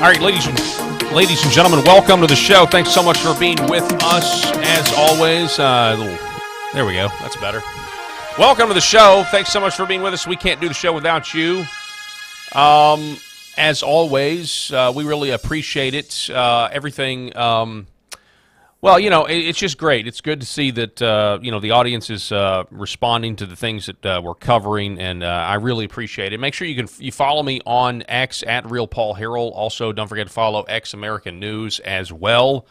All right, ladies and gentlemen, welcome to the show. Thanks so much for being with us, as always. There we go. That's better. Welcome to the show. Thanks so much for being with us. We can't do the show without you. As always, we really appreciate it. Everything. Well, you know, it's just great. It's good to see that, the audience is responding to the things that we're covering, and I really appreciate it. Make sure you follow me on X at Real Paul Harrell. Also, don't forget to follow X American News as well.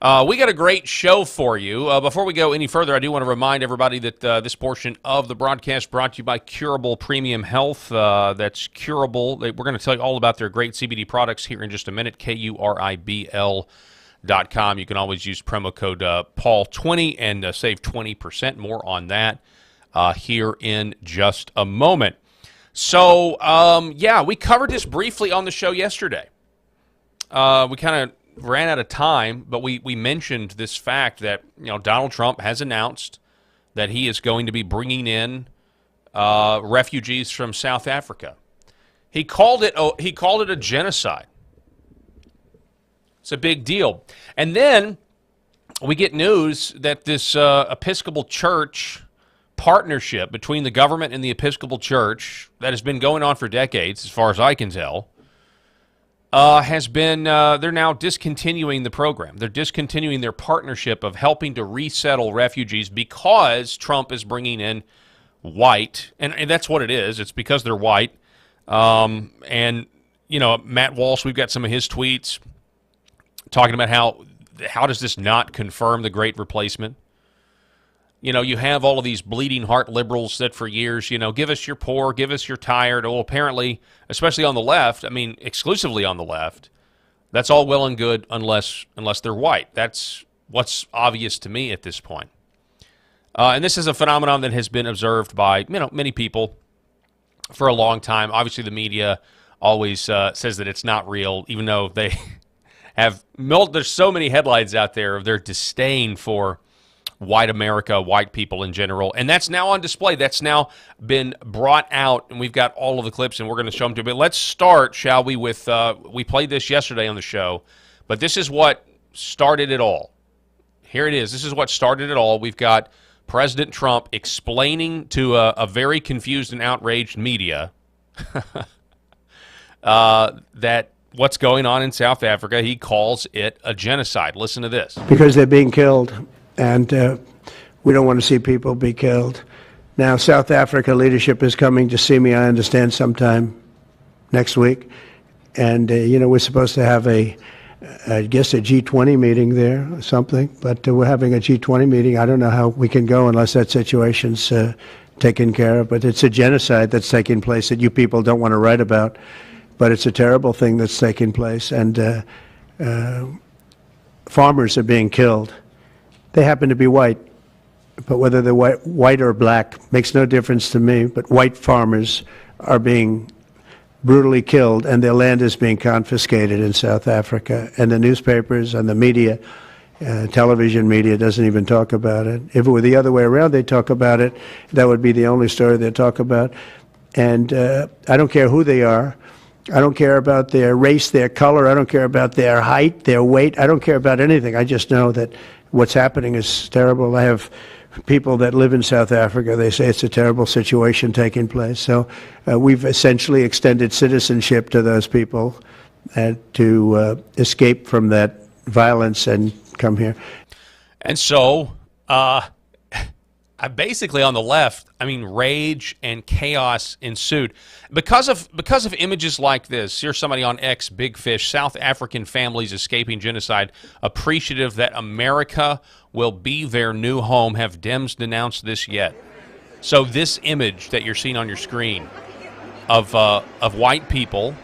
We got a great show for you. Before we go any further, I do want to remind everybody that this portion of the broadcast brought to you by Curable Premium Health. That's Curable. We're going to tell you all about their great CBD products here in just a minute, KURIBL.com. You can always use promo code Paul20 and save 20% more on that here in just a moment. So, we covered this briefly on the show yesterday. We kind of ran out of time, but we mentioned this fact that Donald Trump has announced that he is going to be bringing in refugees from South Africa. He called it a genocide. It's a big deal. And then we get news that this Episcopal Church partnership between the government and the Episcopal Church that has been going on for decades, as far as I can tell, has been, they're now discontinuing the program. They're discontinuing their partnership of helping to resettle refugees because Trump is bringing in white, and that's what it is. It's because they're white. Matt Walsh, we've got some of his tweets talking about how does this not confirm the Great Replacement? You have all of these bleeding heart liberals that for years, give us your poor, give us your tired. Well, apparently, especially on the left, exclusively on the left, that's all well and good unless they're white. That's what's obvious to me at this point. And this is a phenomenon that has been observed by many people for a long time. Obviously, the media always says that it's not real, even though they there's so many headlines out there of their disdain for white America, white people in general, and that's now on display. That's now been brought out, and we've got all of the clips, and we're going to show them to you. But let's start, shall we, with, we played this yesterday on the show, but this is what started it all. Here it is. This is what started it all. We've got President Trump explaining to a very confused and outraged media that what's going on in South Africa, he calls it a genocide. Listen to this. Because they're being killed, and we don't want to see people be killed. Now, South Africa leadership is coming to see me, I understand, sometime next week. And, we're supposed to have I guess a G20 meeting there or something. But we're having a G20 meeting. I don't know how we can go unless that situation's taken care of. But it's a genocide that's taking place that you people don't want to write about. But it's a terrible thing that's taking place, and farmers are being killed. They happen to be white, but whether they're white or black makes no difference to me. But white farmers are being brutally killed, and their land is being confiscated in South Africa. And the newspapers and the media, television media, doesn't even talk about it. If it were the other way around, they'd talk about it. That would be the only story they'd talk about. And I don't care who they are. I don't care about their race, their color. I don't care about their height, their weight. I don't care about anything. I just know that what's happening is terrible. I have people that live in South Africa. They say it's a terrible situation taking place. So we've essentially extended citizenship to those people to escape from that violence and come here. And so basically on the left, rage and chaos ensued because of images like this. Here's somebody on X, Big Fish: South African families escaping genocide, appreciative that America will be their new home. Have Dems denounced this yet? So this image that you're seeing on your screen of white people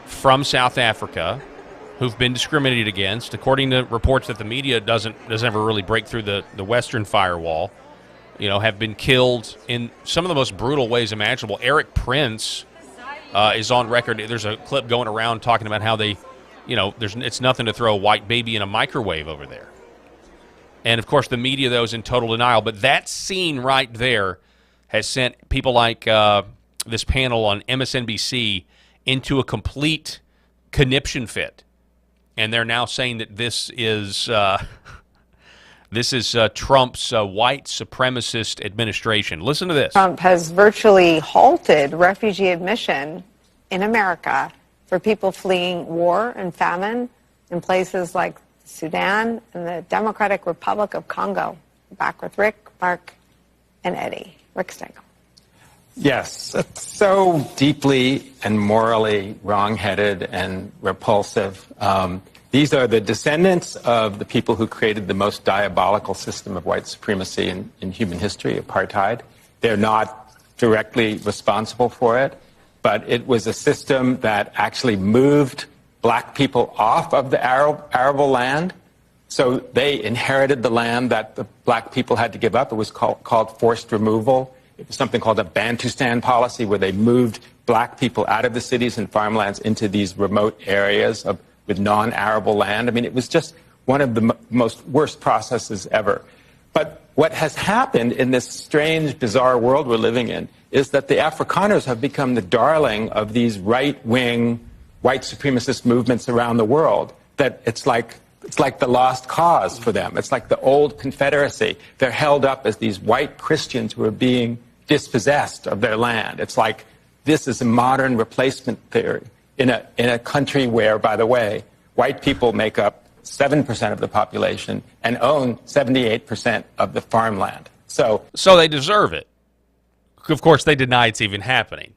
from South Africa who've been discriminated against, according to reports that the media doesn't ever really break through the Western firewall, have been killed in some of the most brutal ways imaginable. Eric Prince is on record. There's a clip going around talking about how they, it's nothing to throw a white baby in a microwave over there. And, of course, the media, though, is in total denial. But that scene right there has sent people like this panel on MSNBC into a complete conniption fit, and they're now saying that this is Trump's white supremacist administration. Listen to this. Trump has virtually halted refugee admission in America for people fleeing war and famine in places like Sudan and the Democratic Republic of Congo. Back with Rick, Mark, and Eddie. Rick Stengel. Yes, it's so deeply and morally wrong-headed and repulsive. These are the descendants of the people who created the most diabolical system of white supremacy in human history, apartheid. They're not directly responsible for it, but it was a system that actually moved black people off of the arable land. So they inherited the land that the black people had to give up. It was called forced removal. It was something called a Bantustan policy, where they moved black people out of the cities and farmlands into these remote areas with non-arable land. I mean, it was just one of the most worst processes ever. But what has happened in this strange, bizarre world we're living in is that the Afrikaners have become the darling of these right-wing white supremacist movements around the world, that it's like the lost cause for them. It's like the old Confederacy. They're held up as these white Christians who are being dispossessed of their land. It's like this is a modern replacement theory in a country where, by the way, white people make up 7% of the population and own 78% of the farmland. So they deserve it. Of course, they deny it's even happening.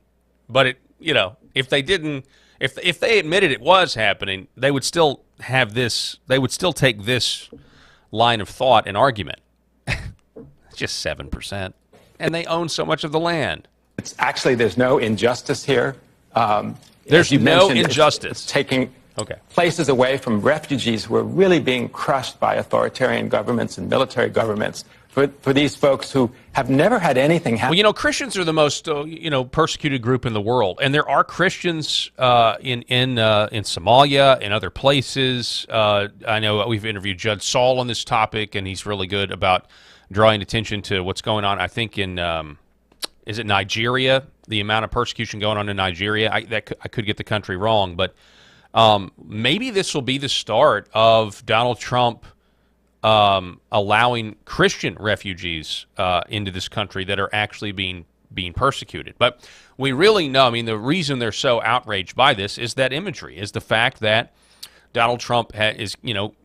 But if they didn't, if they admitted it was happening, they would still have this. They would still take this line of thought and argument. It's just 7%, and they own so much of the land. It's actually, there's no injustice here. There's no injustice. It's taking places away from refugees who are really being crushed by authoritarian governments and military governments. For these folks who have never had anything happen. Well, Christians are the most persecuted group in the world, and there are Christians in Somalia and other places. I know we've interviewed Judge Saul on this topic, and he's really good about drawing attention to what's going on. I think in is it Nigeria? The amount of persecution going on in Nigeria. I could get the country wrong, but maybe this will be the start of Donald Trump allowing Christian refugees into this country that are actually being persecuted. But we really know, the reason they're so outraged by this is that imagery, is the fact that Donald Trump is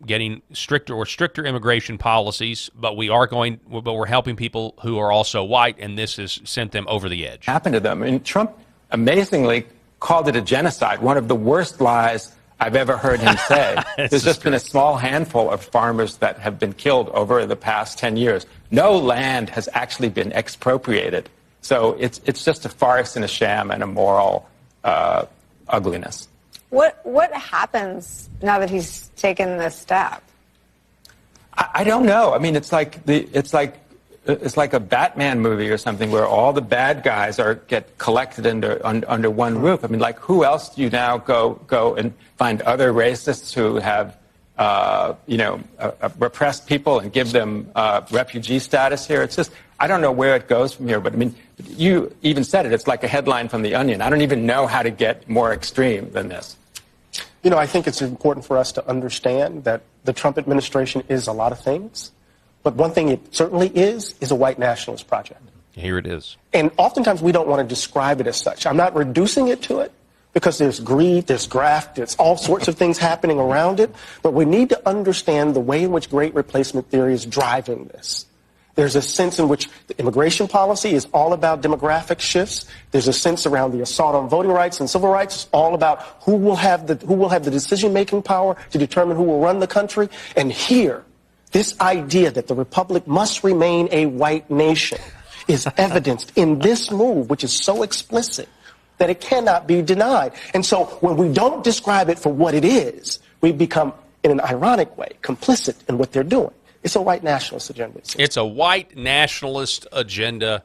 getting stricter immigration policies, but we're helping people who are also white, and this has sent them over the edge. Happened to them. Trump amazingly called it a genocide, one of the worst lies I've ever heard him say. There's just been a small handful of farmers that have been killed over the past 10 years. No land has actually been expropriated. So it's just a farce and a sham and a moral ugliness. What happens now that he's taken this step? I don't know. It's like a Batman movie or something where all the bad guys get collected under one roof. Who else do you now go and find other racists who have repressed people and give them refugee status here? It's just, I don't know where it goes from here. But you even said it. It's like a headline from The Onion. I don't even know how to get more extreme than this. I think it's important for us to understand that the Trump administration is a lot of things. But one thing it certainly is a white nationalist project. Here it is. And oftentimes we don't want to describe it as such. I'm not reducing it to it, because there's greed, there's graft, there's all sorts of things happening around it. But we need to understand the way in which great replacement theory is driving this. There's a sense in which the immigration policy is all about demographic shifts. There's a sense around the assault on voting rights and civil rights. It's all about who will have the decision-making power to determine who will run the country. And here, this idea that the republic must remain a white nation is evidenced in this move, which is so explicit that it cannot be denied. And so when we don't describe it for what it is, we become, in an ironic way, complicit in what they're doing. It's a white nationalist agenda. It's a white nationalist agenda,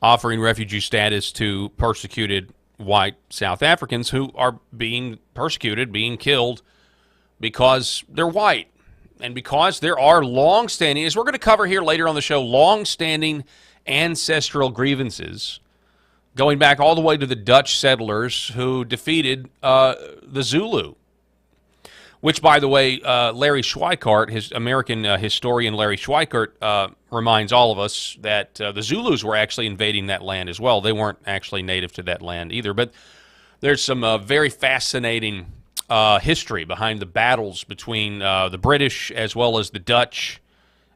offering refugee status to persecuted white South Africans who are being persecuted, being killed because they're white. And because there are long-standing, as we're going to cover here later on the show, long-standing ancestral grievances going back all the way to the Dutch settlers who defeated the Zulu. Which, by the way, Larry Schweikart, his American historian Larry Schweikart, reminds all of us that the Zulus were actually invading that land as well. They weren't actually native to that land either. But there's some very fascinating history behind the battles between the British as well as the Dutch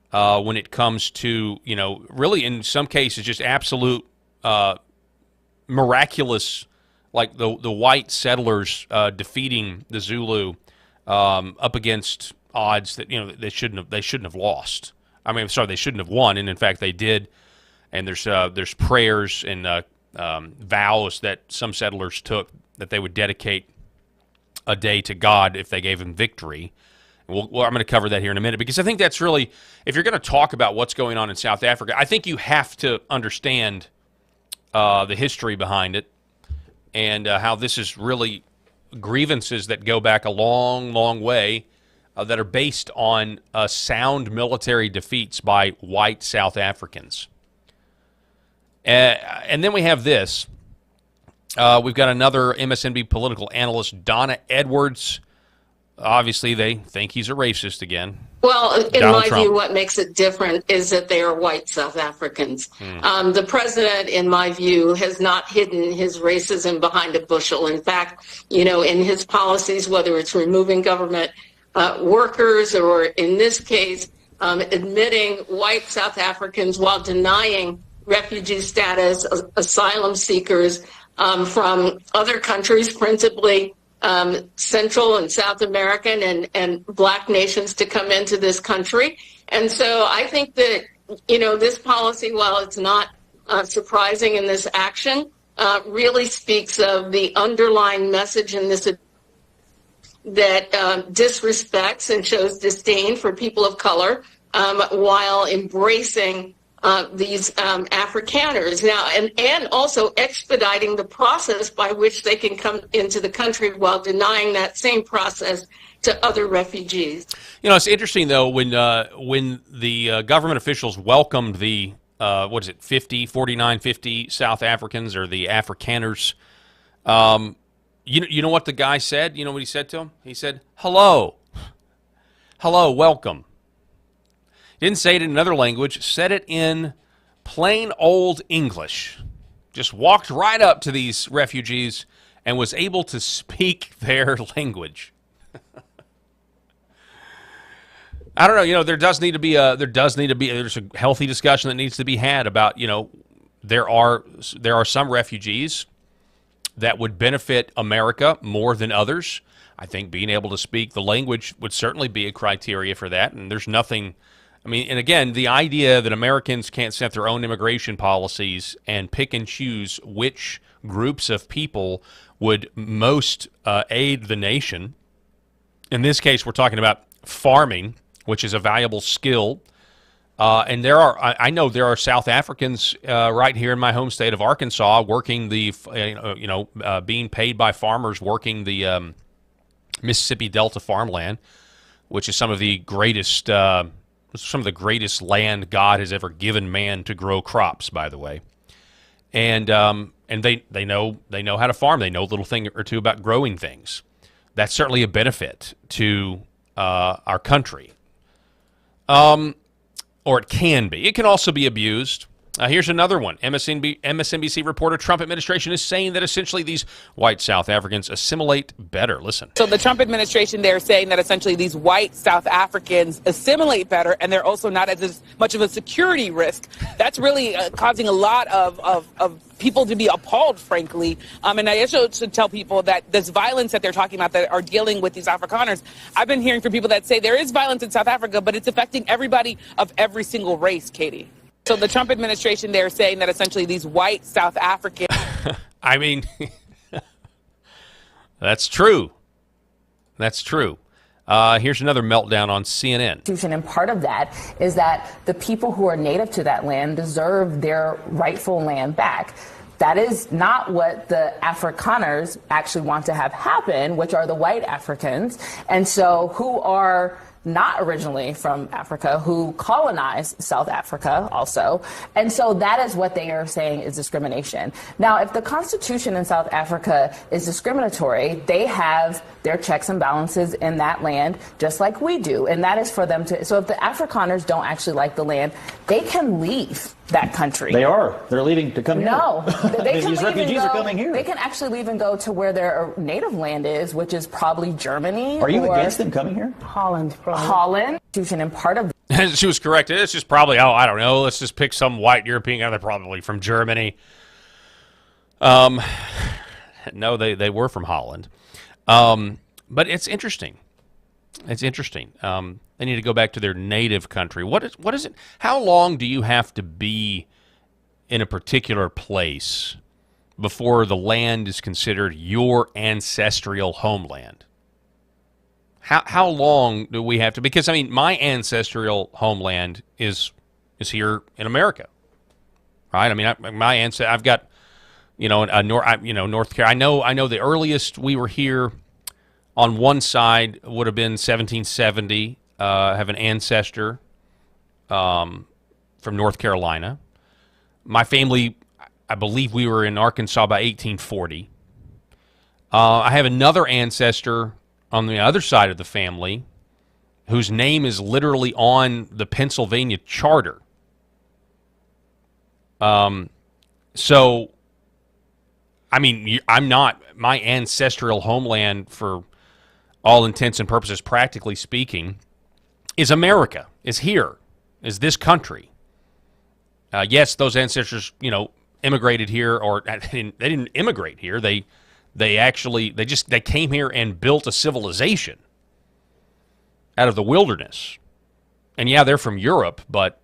when it comes to, really in some cases just absolute miraculous, like the white settlers defeating the Zulu up against odds that they shouldn't have lost. I mean, sorry, they shouldn't have won, and in fact they did. And there's prayers and vows that some settlers took that they would dedicate a day to God if they gave him victory. Well, I'm going to cover that here in a minute, because I think that's really, if you're going to talk about what's going on in South Africa, I think you have to understand the history behind it and how this is really grievances that go back a long, long way that are based on sound military defeats by white South Africans. And then we have this. We've got another MSNBC political analyst, Donna Edwards. Obviously, they think he's a racist again. Well, in Donald my Trump. view, what makes it different is that they are white South Africans. The president, in my view, has not hidden his racism behind a bushel. In fact, in his policies, whether it's removing government workers or, in this case, admitting white South Africans while denying refugee status, asylum seekers from other countries, principally Central and South American and Black nations, to come into this country. And so I think that, this policy, while it's not surprising in this action, really speaks of the underlying message in this that disrespects and shows disdain for people of color while embracing these Afrikaners now, and also expediting the process by which they can come into the country while denying that same process to other refugees. It's interesting, though, when the government officials welcomed the, 50 South Africans, or the Afrikaners, you know what the guy said? You know what he said to him? He said, hello, welcome. Didn't say it in another language, said it in plain old English. Just walked right up to these refugees and was able to speak their language. I don't know, there's a healthy discussion that needs to be had about, there are some refugees that would benefit America more than others. I think being able to speak the language would certainly be a criteria for that, and there's nothing. And again, the idea that Americans can't set their own immigration policies and pick and choose which groups of people would most aid the nation. In this case, we're talking about farming, which is a valuable skill. And I know there are South Africans right here in my home state of Arkansas working being paid by farmers working the Mississippi Delta farmland, which is some of the greatest land God has ever given man to grow crops, by the way. And they know how to farm. They know a little thing or two about growing things. That's certainly a benefit to our country. Or it can be. It can also be abused. Here's another one. MSNBC reporter, Trump administration is saying that essentially these white South Africans assimilate better. Listen. So the Trump administration, they're saying that essentially these white South Africans assimilate better, and they're also not as much of a security risk. That's really causing a lot of people to be appalled, frankly. And I also should tell people that this violence that they're talking about that are dealing with these Afrikaners, I've been hearing from people that say there is violence in South Africa, but it's affecting everybody of every single race, Katie. So the Trump administration, they're saying that essentially these white South Africans... That's true. That's true. Here's another meltdown on CNN. And part of that is that the people who are native to that land deserve their rightful land back. That is not what the Afrikaners actually want to have happen, which are the white Africans. And so who are not originally from Africa who colonized South Africa also. And so that is what they are saying is discrimination. Now, if the Constitution in South Africa is discriminatory, they have their checks and balances in that land just like we do. And that is for them to, so if the Afrikaners don't actually like the land, they can leave that country. They are. They're leaving to come here. No, they can These leave refugees and go, are coming here. They can actually leave and go to where their native land is, which is probably Germany. Are you or against them coming here? Holland, probably. Holland, and part of She was correct. It's just probably, I don't know, let's just pick some white European guy. They're probably from Germany. No, they were from Holland. But it's interesting. It's interesting. They need to go back to their native country. What is it? How long do you have to be in a particular place before the land is considered your ancestral homeland? How long do we have to? Because I mean, my ancestral homeland is here in America, right? I mean, I've got North Carolina. I know the earliest we were here on one side would have been 1770. Have an ancestor from North Carolina. My family, I believe we were in Arkansas by 1840. I have another ancestor on the other side of the family whose name is literally on the Pennsylvania charter. So, I mean, my ancestral homeland, for all intents and purposes, practically speaking, is America, is here, is this country. Yes, those ancestors, immigrated here, or they didn't immigrate here. They came here and built a civilization out of the wilderness. And yeah, they're from Europe, but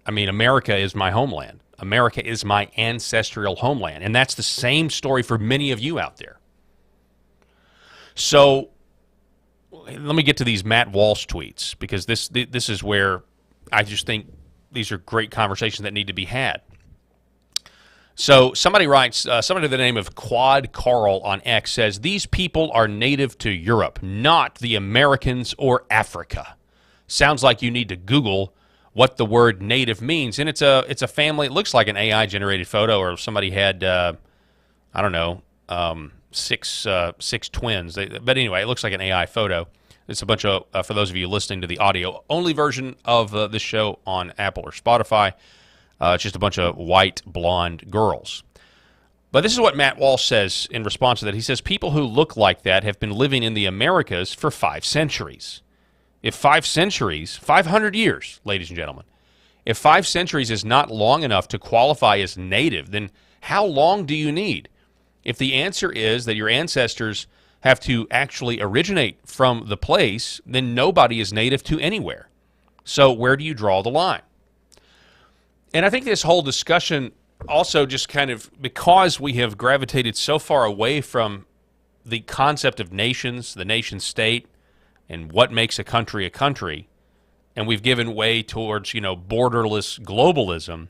I mean, America is my homeland. America is my ancestral homeland. And that's the same story for many of you out there. So let me get to these Matt Walsh tweets, because this is where I just think these are great conversations that need to be had. So somebody writes, somebody by the name of Quad Carl on X says, these people are native to Europe, not the Americans or Africa. Sounds like you need to Google what the word native means. And it's a family. It looks like an AI-generated photo, or somebody had, six twins. But anyway, it looks like an AI photo. It's a bunch of, for those of you listening to the audio-only version of this show on Apple or Spotify, it's just a bunch of white, blonde girls. But this is what Matt Walsh says in response to that. He says, people who look like that have been living in the Americas for 5 centuries. If 5 centuries, 500 years, ladies and gentlemen, if 5 centuries is not long enough to qualify as native, then how long do you need? If the answer is that your ancestors have to actually originate from the place, then nobody is native to anywhere. So where do you draw the line? And I think this whole discussion also just kind of, because we have gravitated so far away from the concept of nations, the nation state, and what makes a country, and we've given way towards, borderless globalism,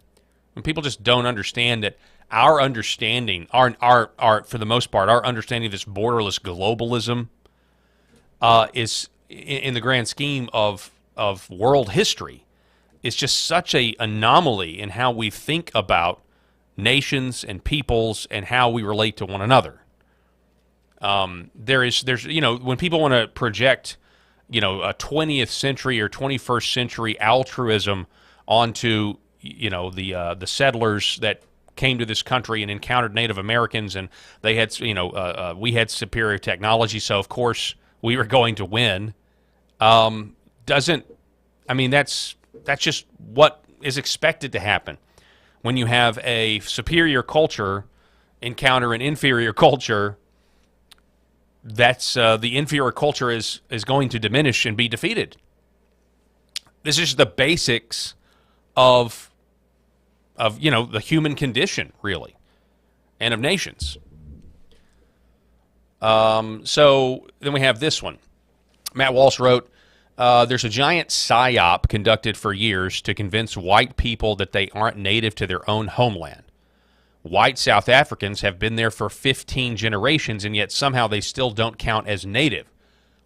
and people just don't understand that our understanding, our for the most part, our understanding of this borderless globalism is, in the grand scheme of world history, is just such a anomaly in how we think about nations and peoples and how we relate to one another. There's when people want to project, a 20th century or 21st century altruism onto, the settlers that came to this country and encountered Native Americans, and they had, we had superior technology, so of course we were going to win. That's just what is expected to happen when you have a superior culture encounter an inferior culture. That's the inferior culture is going to diminish and be defeated. This is the basics of the human condition, really, and of nations. So then we have this one. Matt Walsh wrote, there's a giant psyop conducted for years to convince white people that they aren't native to their own homeland. White South Africans have been there for 15 generations, and yet somehow they still don't count as native.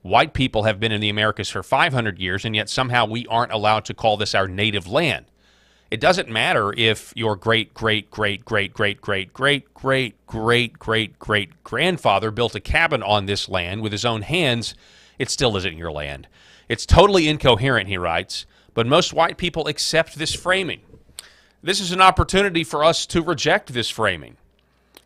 White people have been in the Americas for 500 years, and yet somehow we aren't allowed to call this our native land. It doesn't matter if your great-great-great-great-great-great-great-great-great-grandfather built a cabin on this land with his own hands, it still isn't your land. It's totally incoherent, he writes, but most white people accept this framing. This is an opportunity for us to reject this framing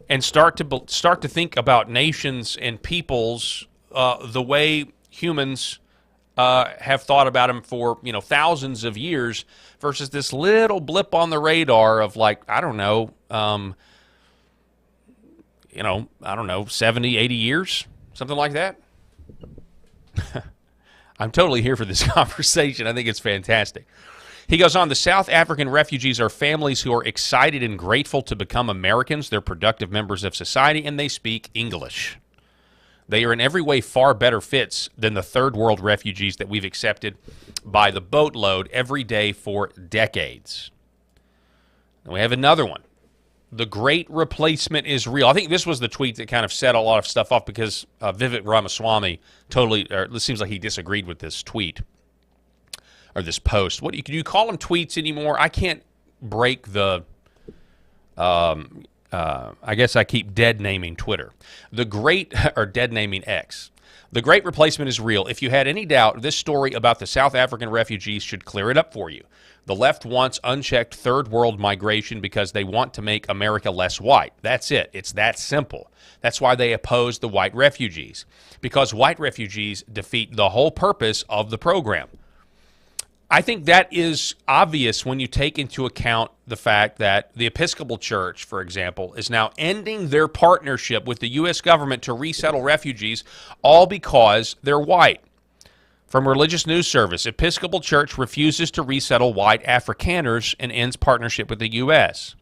and start to think about nations and peoples the way humans have thought about them for thousands of years, versus this little blip on the radar of 70, 80 years, something like that. I'm totally here for this conversation. I think it's fantastic. He goes on, the South African refugees are families who are excited and grateful to become Americans. They're productive members of society, and they speak English. They are in every way far better fits than the third world refugees that we've accepted by the boatload every day for decades. And we have another one. The Great Replacement is real. I think this was the tweet that kind of set a lot of stuff off, because Vivek Ramaswamy it seems like he disagreed with this tweet or this post. What do you call them tweets anymore? I can't break the. I guess I keep dead naming Twitter. Dead naming X. The Great Replacement is real. If you had any doubt, this story about the South African refugees should clear it up for you. The left wants unchecked third world migration because they want to make America less white. That's it. It's that simple. That's why they oppose the white refugees, because white refugees defeat the whole purpose of the program. I think that is obvious when you take into account the fact that the Episcopal Church, for example, is now ending their partnership with the U.S. government to resettle refugees, all because they're white. From Religious News Service, Episcopal Church refuses to resettle white Afrikaners and ends partnership with the U.S.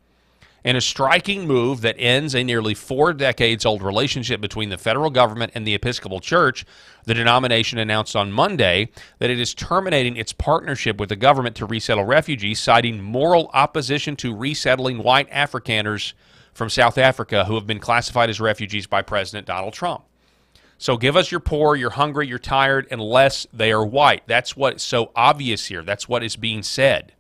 In a striking move that ends a nearly 4 decades-old relationship between the federal government and the Episcopal Church, the denomination announced on Monday that it is terminating its partnership with the government to resettle refugees, citing moral opposition to resettling white Afrikaners from South Africa who have been classified as refugees by President Donald Trump. So give us your poor, you're hungry, you're tired, unless they are white. That's what's so obvious here. That's what is being said.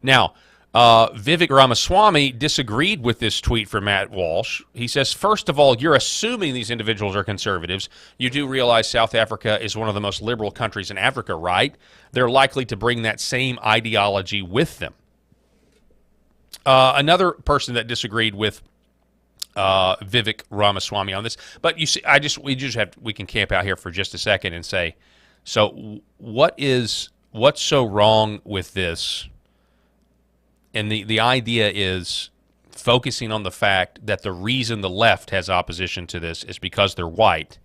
Now, Vivek Ramaswamy disagreed with this tweet from Matt Walsh. He says, first of all, you're assuming these individuals are conservatives. You do realize South Africa is one of the most liberal countries in Africa, right? They're likely to bring that same ideology with them. Another person that disagreed with Vivek Ramaswamy on this, but you see, we can camp out here for just a second and say, so what's so wrong with this? And the idea is focusing on the fact that the reason the left has opposition to this is because they're white,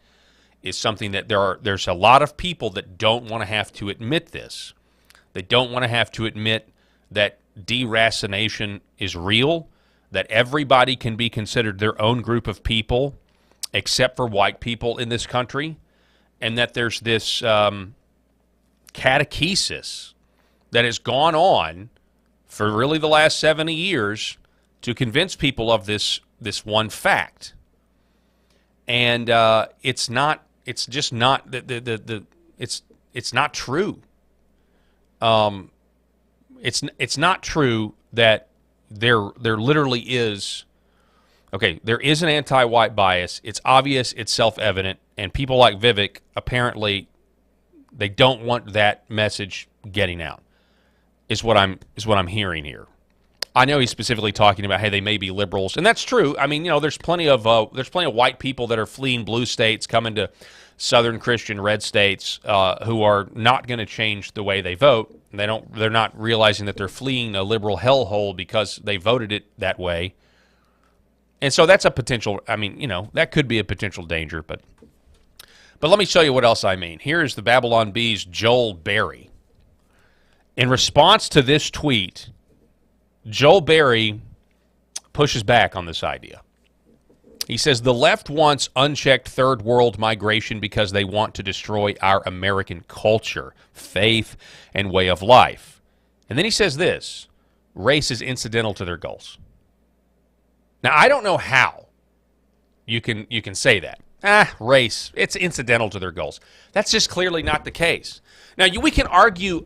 is something that there's a lot of people that don't want to have to admit this. They don't want to have to admit that deracination is real, that everybody can be considered their own group of people except for white people in this country, and that there's this catechesis that has gone on for really the last 70 years to convince people of this one fact. And it's just not it's not true. It's not true that there literally is. Okay, there is an anti-white bias. It's obvious, it's self-evident, and people like Vivek, apparently they don't want that message getting out. Is what I'm hearing here. I know he's specifically talking about, hey, they may be liberals, and that's true. I mean, there's plenty of white people that are fleeing blue states, coming to Southern Christian red states, who are not going to change the way they vote. They're not realizing that they're fleeing a liberal hellhole because they voted it that way. And so that's a potential. I mean, that could be a potential danger. But let me show you what else I mean. Here is the Babylon Bee's Joel Berry. In response to this tweet, Joel Berry pushes back on this idea. He says, the left wants unchecked third world migration because they want to destroy our American culture, faith, and way of life. And then he says this, race is incidental to their goals. Now, I don't know how you can say that. race, it's incidental to their goals. That's just clearly not the case. Now, we can argue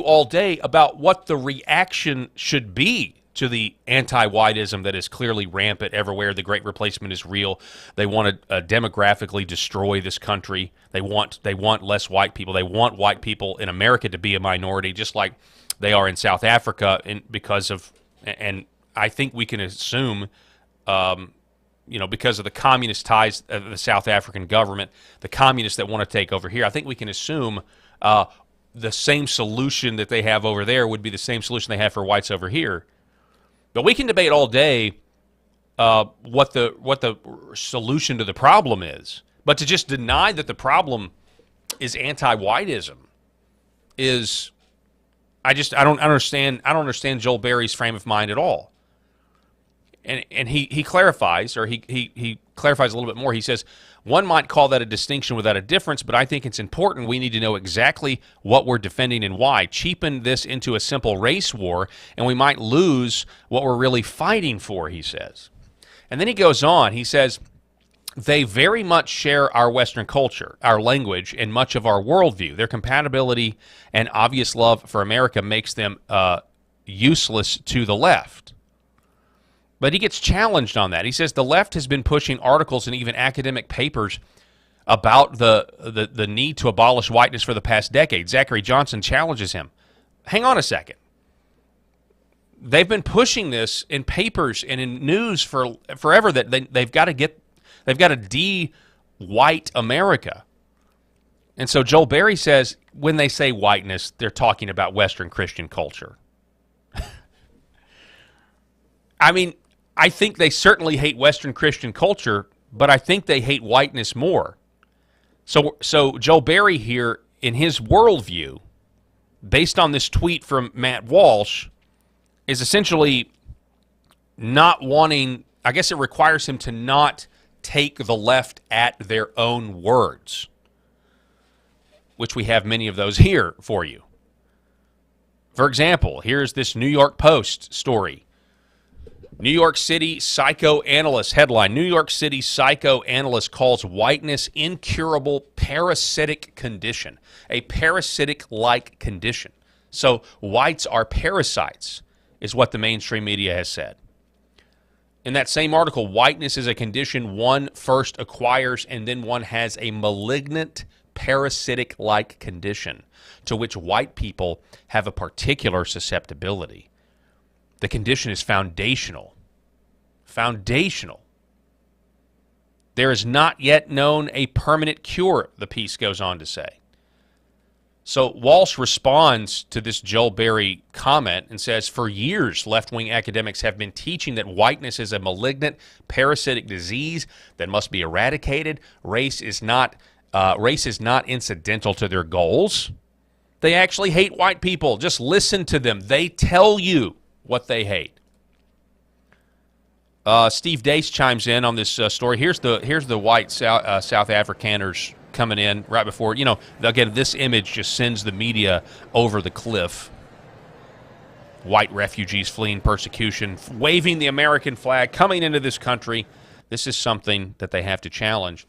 all day about what the reaction should be to the anti-whiteism that is clearly rampant everywhere. The Great Replacement is real. They want to demographically destroy this country. They want less white people. They want white people in America to be a minority, just like they are in South Africa. And I think we can assume, because of the communist ties of the South African government, the communists that want to take over here, I think we can assume the same solution that they have over there would be the same solution they have for whites over here. But we can debate all day what the solution to the problem is. But to just deny that the problem is anti-whiteism is, I don't understand Joel Berry's frame of mind at all. And he clarifies, or he clarifies a little bit more. He says, one might call that a distinction without a difference, but I think it's important. We need to know exactly what we're defending and why. Cheapen this into a simple race war, and we might lose what we're really fighting for, he says. And then he goes on. He says, they very much share our Western culture, our language, and much of our worldview. Their compatibility and obvious love for America makes them useless to the left. But he gets challenged on that. He says the left has been pushing articles and even academic papers about the need to abolish whiteness for the past decade. Zachary Johnson challenges him. Hang on a second. They've been pushing this in papers and in news for forever that they've got to de-white America. And so Joel Berry says when they say whiteness, they're talking about Western Christian culture. I mean, I think they certainly hate Western Christian culture, but I think they hate whiteness more. So Joel Berry here, in his worldview, based on this tweet from Matt Walsh, is essentially not wanting, I guess it requires him to not take the left at their own words, which we have many of those here for you. For example, here's this New York Post story. New York City psychoanalyst headline. New York City psychoanalyst calls whiteness incurable parasitic condition. A parasitic-like condition. So whites are parasites, is what the mainstream media has said. In that same article, whiteness is a condition one first acquires and then one has a malignant parasitic-like condition to which white people have a particular susceptibility. The condition is foundational. Foundational. There is not yet known a permanent cure, the piece goes on to say. So Walsh responds to this Joel Berry comment and says, for years, left-wing academics have been teaching that whiteness is a malignant parasitic disease that must be eradicated. Race is not incidental to their goals. They actually hate white people. Just listen to them. They tell you what they hate. Steve Dace chimes in on this story. Here's the white South Afrikaners coming in right before, again, this image just sends the media over the cliff. White refugees fleeing persecution, waving the American flag, coming into this country. This is something that they have to challenge.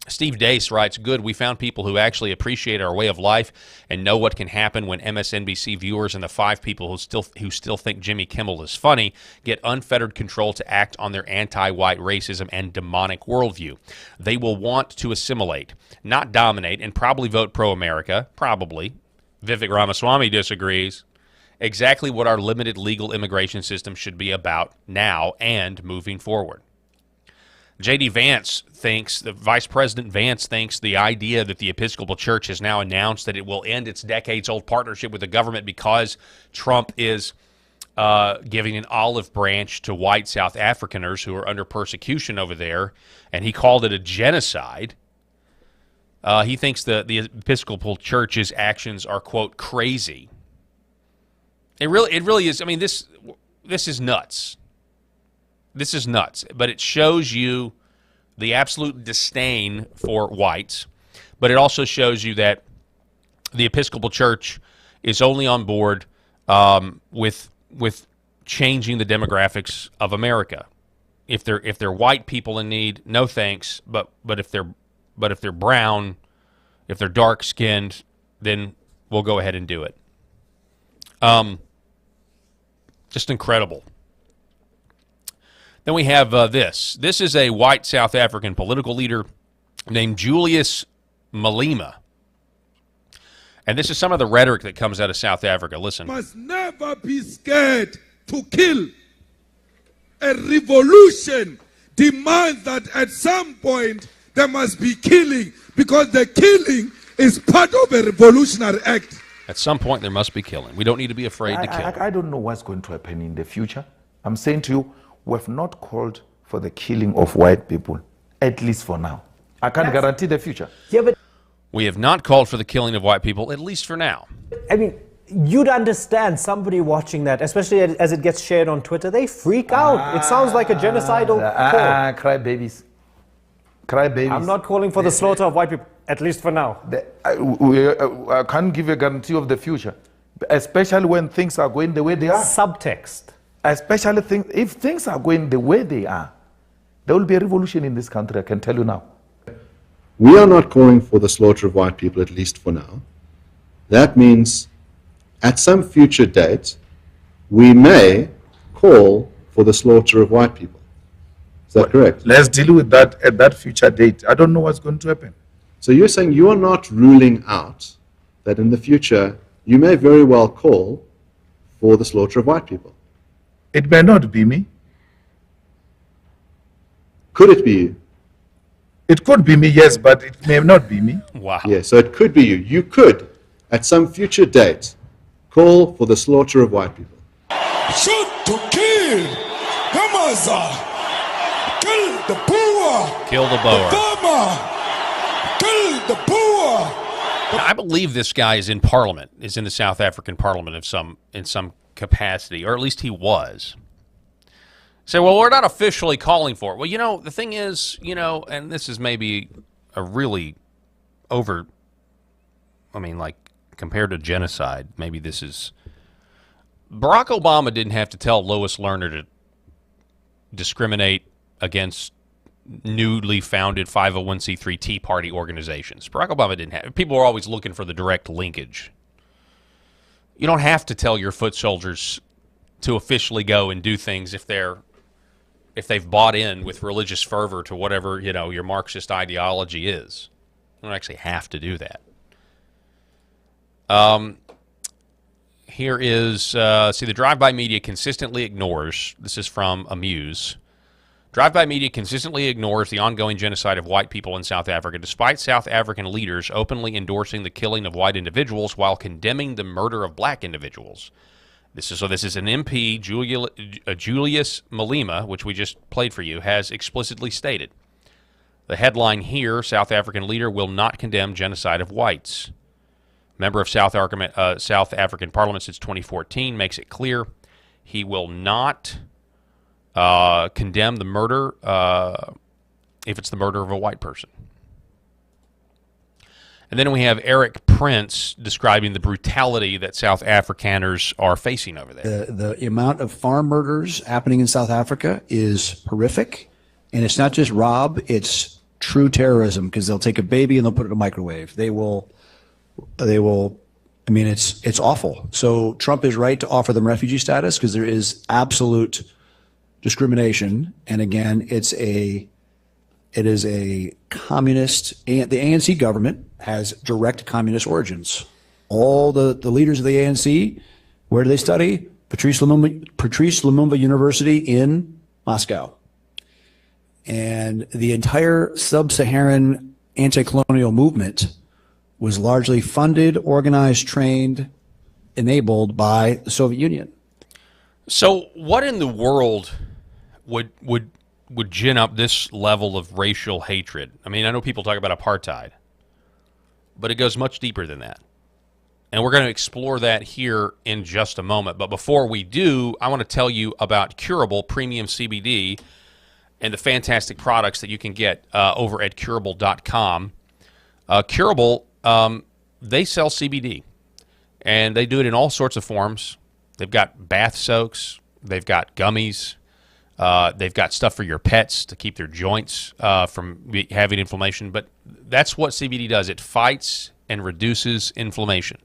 Steve Dace writes, good, we found people who actually appreciate our way of life and know what can happen when MSNBC viewers and the 5 people who still think Jimmy Kimmel is funny get unfettered control to act on their anti-white racism and demonic worldview. They will want to assimilate, not dominate, and probably vote pro-America. Probably. Vivek Ramaswamy disagrees. Exactly what our limited legal immigration system should be about now and moving forward. J.D. Vance thinks, the Vice President Vance thinks the idea that the Episcopal Church has now announced that it will end its decades-old partnership with the government because Trump is giving an olive branch to white South Afrikaners who are under persecution over there, and he called it a genocide. He thinks the Episcopal Church's actions are, quote, crazy. It really is. I mean, this is nuts. This is nuts, but it shows you the absolute disdain for whites, but it also shows you that the Episcopal Church is only on board with changing the demographics of America. if they're white people in need, no thanks. But if they're brown, if they're dark skinned, then we'll go ahead and do it. Just incredible. Then we have this. This is a white South African political leader named Julius Malema. And this is some of the rhetoric that comes out of South Africa. Listen. Must never be scared to kill. A revolution demands that at some point there must be killing, because the killing is part of a revolutionary act. At some point there must be killing. We don't need to be afraid to kill. I don't know what's going to happen in the future. I'm saying to you, we have not called for the killing of white people, at least for now. I can't guarantee the future. Yeah, but We have not called for the killing of white people, at least for now. I mean, you'd understand somebody watching that, especially as it gets shared on Twitter, they freak out. It sounds like a genocidal call. Cry babies. Cry babies. I'm not calling for the slaughter of white people, at least for now. I can't give a guarantee of the future, especially when things are going the way they are. Subtext. Especially if things are going the way they are, there will be a revolution in this country, I can tell you now. We are not calling for the slaughter of white people, at least for now. That means at some future date, we may call for the slaughter of white people. Is that correct? Let's deal with that at that future date. I don't know what's going to happen. So you're saying you are not ruling out that in the future you may very well call for the slaughter of white people? It may not be me. Could it be you? It could be me, yes, but it may not be me. Wow. Yeah, so it could be you. You could, at some future date, call for the slaughter of white people. Shoot to kill. Hamaza. Kill the poor. Kill the Boer. Kill the poor. Now, I believe this guy is in Parliament, is in the South African Parliament in some capacity, or at least he was. Say, well, we're not officially calling for it. Well, you know, the thing is, you know, and this is maybe a really like, compared to genocide, maybe this is... Barack Obama didn't have to tell Lois Lerner to discriminate against newly founded 501c3 Tea Party organizations. Barack Obama didn't have... People are always looking for the direct linkage. You don't have to tell your foot soldiers to officially go and do things if they've bought in with religious fervor to whatever, you know, your Marxist ideology is. You don't actually have to do that. Here is, the drive-by media consistently ignores, this is from Amuse, drive-by media consistently ignores the ongoing genocide of white people in South Africa, despite South African leaders openly endorsing the killing of white individuals while condemning the murder of black individuals. This is an MP, Julius Malema, which we just played for you, has explicitly stated. The headline here, South African leader will not condemn genocide of whites. Member of South African Parliament since 2014 makes it clear he will not condemn the murder if it's the murder of a white person. And then we have Eric Prince describing the brutality that South Afrikaners are facing over there. The amount of farm murders happening in South Africa is horrific. And it's not just rob, it's true terrorism, because they'll take a baby and they'll put it in a microwave. They will, I mean, it's awful. So Trump is right to offer them refugee status because there is absolute discrimination. And again, it is a communist, the ANC government has direct communist origins. All the leaders of the ANC, where do they study? Patrice Lumumba University in Moscow. And the entire sub-Saharan anti-colonial movement was largely funded, organized, trained, enabled by the Soviet Union. So what in the world would gin up this level of racial hatred? I mean, I know people talk about apartheid, but it goes much deeper than that. And we're going to explore that here in just a moment. But before we do, I want to tell you about Curable Premium CBD and the fantastic products that you can get over at curable.com. Curable, they sell CBD, and they do it in all sorts of forms. They've got bath soaks. They've got gummies. They've got stuff for your pets to keep their joints from having inflammation. But that's what CBD does. It fights and reduces inflammation.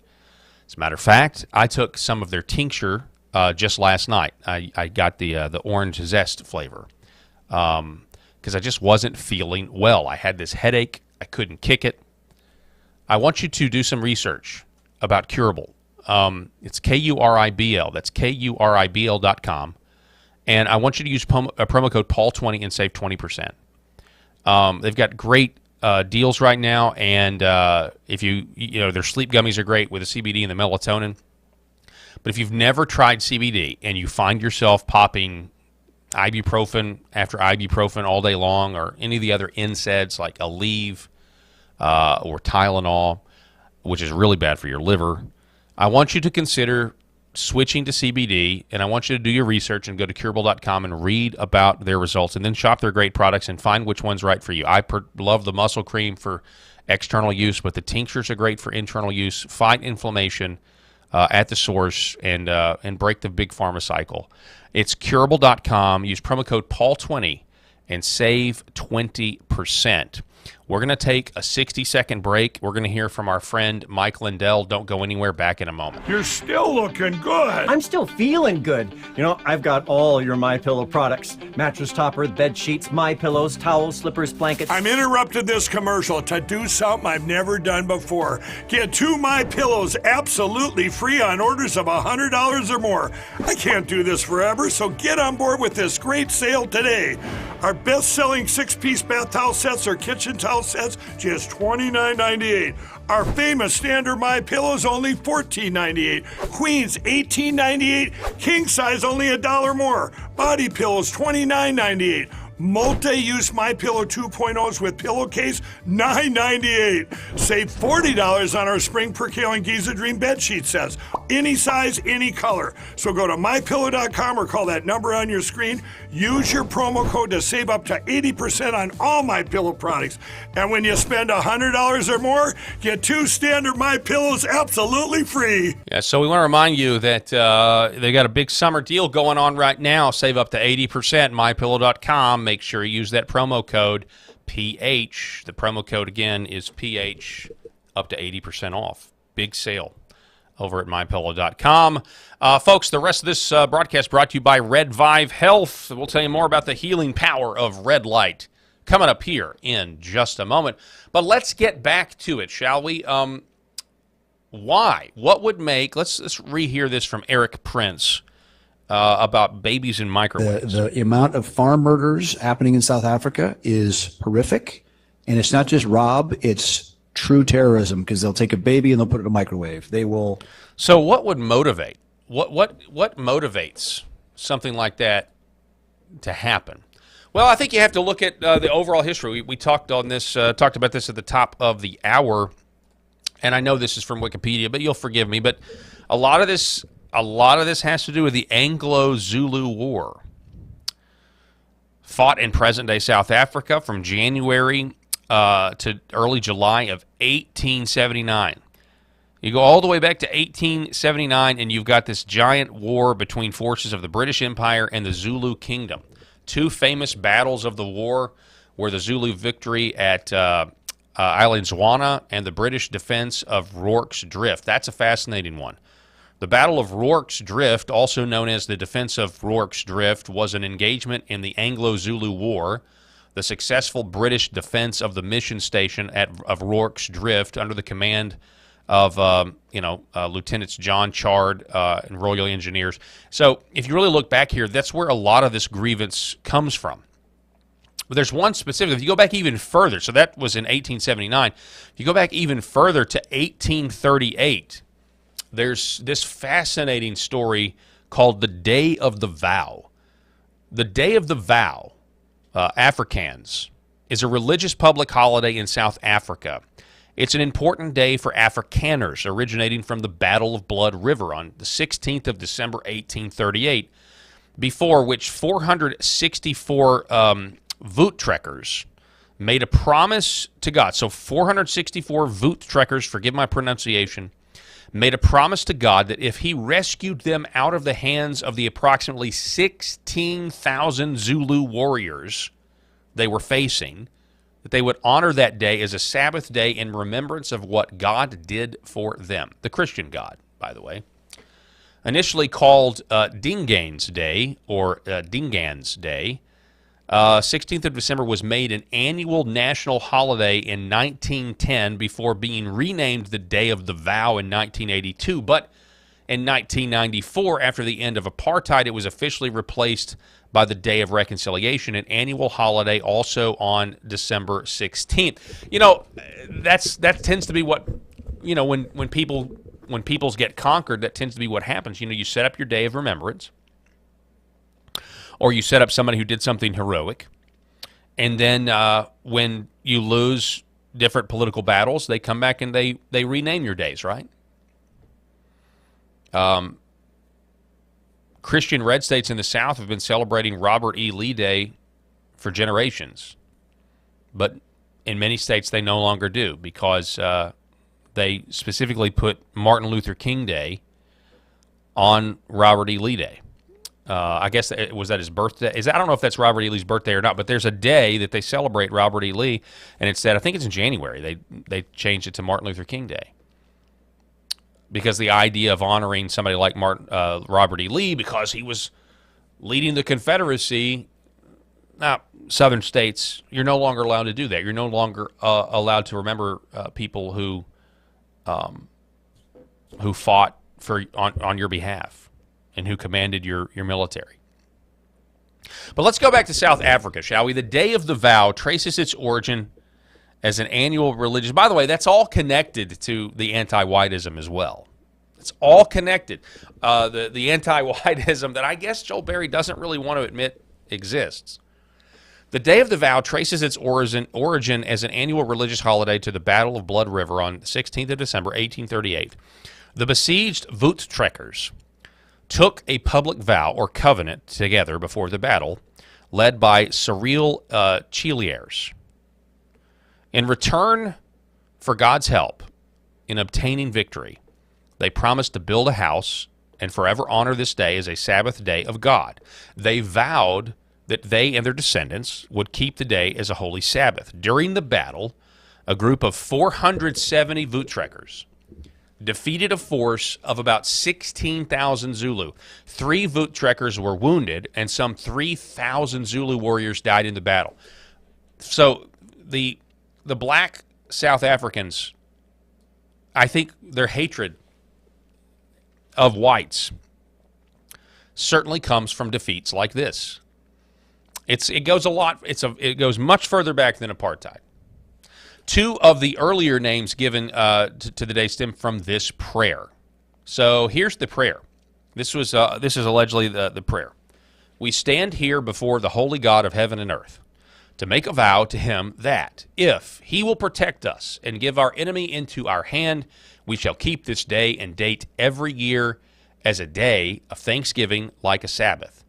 As a matter of fact, I took some of their tincture just last night. I got the orange zest flavor because I just wasn't feeling well. I had this headache. I couldn't kick it. I want you to do some research about Curable. It's Kuribl. That's Kuribl.com. And I want you to use promo code Paul20 and save 20%. They've got great deals right now, and if their sleep gummies are great with the CBD and the melatonin. But if you've never tried CBD and you find yourself popping ibuprofen after ibuprofen all day long, or any of the other NSAIDs like Aleve or Tylenol, which is really bad for your liver, I want you to consider switching to CBD, and I want you to do your research and go to curable.com and read about their results, and then shop their great products and find which one's right for you. I love the muscle cream for external use, but the tinctures are great for internal use. Fight inflammation at the source and break the big pharma cycle. It's curable.com. Use promo code Paul20 and save 20%. We're going to take a 60-second break. We're going to hear from our friend Mike Lindell. Don't go anywhere. Back in a moment. You're still looking good. I'm still feeling good. You know, I've got all your MyPillow products. Mattress topper, bed sheets, MyPillows, towels, slippers, blankets. I'm interrupting this commercial to do something I've never done before. Get 2 MyPillows absolutely free on orders of $100 or more. I can't do this forever, so get on board with this great sale today. Our best-selling 6-piece bath towel sets or kitchen towel sets, just $29.98. Our famous standard MyPillows only $14.98. Queens $18.98. King size only $1 more. Body pillows $29.98. Multi-use MyPillow 2.0s with pillowcase, $9.98. Save $40 on our Spring Percale and Giza Dream bedsheet sets. Any size, any color. So go to MyPillow.com or call that number on your screen. Use your promo code to save up to 80% on all MyPillow products. And when you spend $100 or more, get 2 standard MyPillows absolutely free. Yeah, so we want to remind you that they got a big summer deal going on right now. Save up to 80%. MyPillow.com. Make sure you use that promo code PH. The promo code again is PH, up to 80% off. Big sale over at MyPillow.com. Folks, the rest of this broadcast brought to you by Red Vive Health. We'll tell you more about the healing power of red light coming up here in just a moment. But let's get back to it, shall we? Why? What would make... Let's rehear this from Eric Prince. About babies in microwaves. The amount of farm murders happening in South Africa is horrific. And it's not just Rob, it's true terrorism, because they'll take a baby and they'll put it in a microwave. They will. So what would motivate? What motivates something like that to happen? Well, I think you have to look at the overall history. We talked about this at the top of the hour, and I know this is from Wikipedia, but you'll forgive me. But a lot of this has to do with the Anglo-Zulu War, fought in present-day South Africa from January to early July of 1879. You go all the way back to 1879, and you've got this giant war between forces of the British Empire and the Zulu Kingdom. 2 famous battles of the war were the Zulu victory at Island Zwana and the British defense of Rorke's Drift. That's a fascinating one. The Battle of Rorke's Drift, also known as the Defense of Rorke's Drift, was an engagement in the Anglo-Zulu War. The successful British defense of the mission station of Rorke's Drift under the command of Lieutenants John Chard and Royal Engineers. So if you really look back here, that's where a lot of this grievance comes from. But there's one specific. If you go back even further, so that was in 1879. If you go back even further to 1838, there's this fascinating story called the Day of the Vow. The Day of the Vow, Afrikaners, is a religious public holiday in South Africa. It's an important day for Afrikaners, originating from the Battle of Blood River on the 16th of December, 1838, before which 464 Voet-trekkers made a promise to God. So 464 Voet-trekkers, forgive my pronunciation, made a promise to God that if he rescued them out of the hands of the approximately 16,000 Zulu warriors they were facing, that they would honor that day as a Sabbath day in remembrance of what God did for them. The Christian God, by the way. Initially called Dingaan's Day or Dingaan's Day, 16th of December was made an annual national holiday in 1910 before being renamed the Day of the Vow in 1982. But in 1994, after the end of apartheid, it was officially replaced by the Day of Reconciliation, an annual holiday also on December 16th. You know, that tends to be what, you know, when peoples get conquered, that tends to be what happens. You know, you set up your day of remembrance, or you set up somebody who did something heroic, and then when you lose different political battles, they come back and they rename your days, right? Christian red states in the South have been celebrating Robert E. Lee Day for generations, but in many states they no longer do because they specifically put Martin Luther King Day on Robert E. Lee Day. I guess was that his birthday? I don't know if that's Robert E. Lee's birthday or not, but there's a day that they celebrate Robert E. Lee, and I think it's in January. They changed it to Martin Luther King Day because the idea of honoring somebody like Robert E. Lee because he was leading the Confederacy. Now, southern states, you're no longer allowed to do that. You're no longer allowed to remember people who fought on your behalf and who commanded your military. But let's go back to South Africa, shall we? The Day of the Vow traces its origin as an annual religious... By the way, that's all connected to the anti-whiteism as well. It's all connected. The anti-whiteism that I guess Joel Berry doesn't really want to admit exists. The Day of the Vow traces its origin as an annual religious holiday to the Battle of Blood River on the 16th of December, 1838. The besieged Voet-trekkers took a public vow or covenant together before the battle, led by Cyril Chiliers. In return for God's help in obtaining victory, they promised to build a house and forever honor this day as a Sabbath day of God. They vowed that they and their descendants would keep the day as a holy Sabbath. During the battle, a group of 470 Voet-trekkers defeated a force of about 16,000 Zulu. 3 Voet-trekkers were wounded, and some 3,000 Zulu warriors died in the battle. So the black South Africans, I think their hatred of whites certainly comes from defeats like this. It goes much further back than apartheid. 2 of the earlier names given to the day stem from this prayer. So here's the prayer. This is allegedly the prayer. We stand here before the holy God of heaven and earth to make a vow to him that if he will protect us and give our enemy into our hand, we shall keep this day and date every year as a day of thanksgiving like a Sabbath,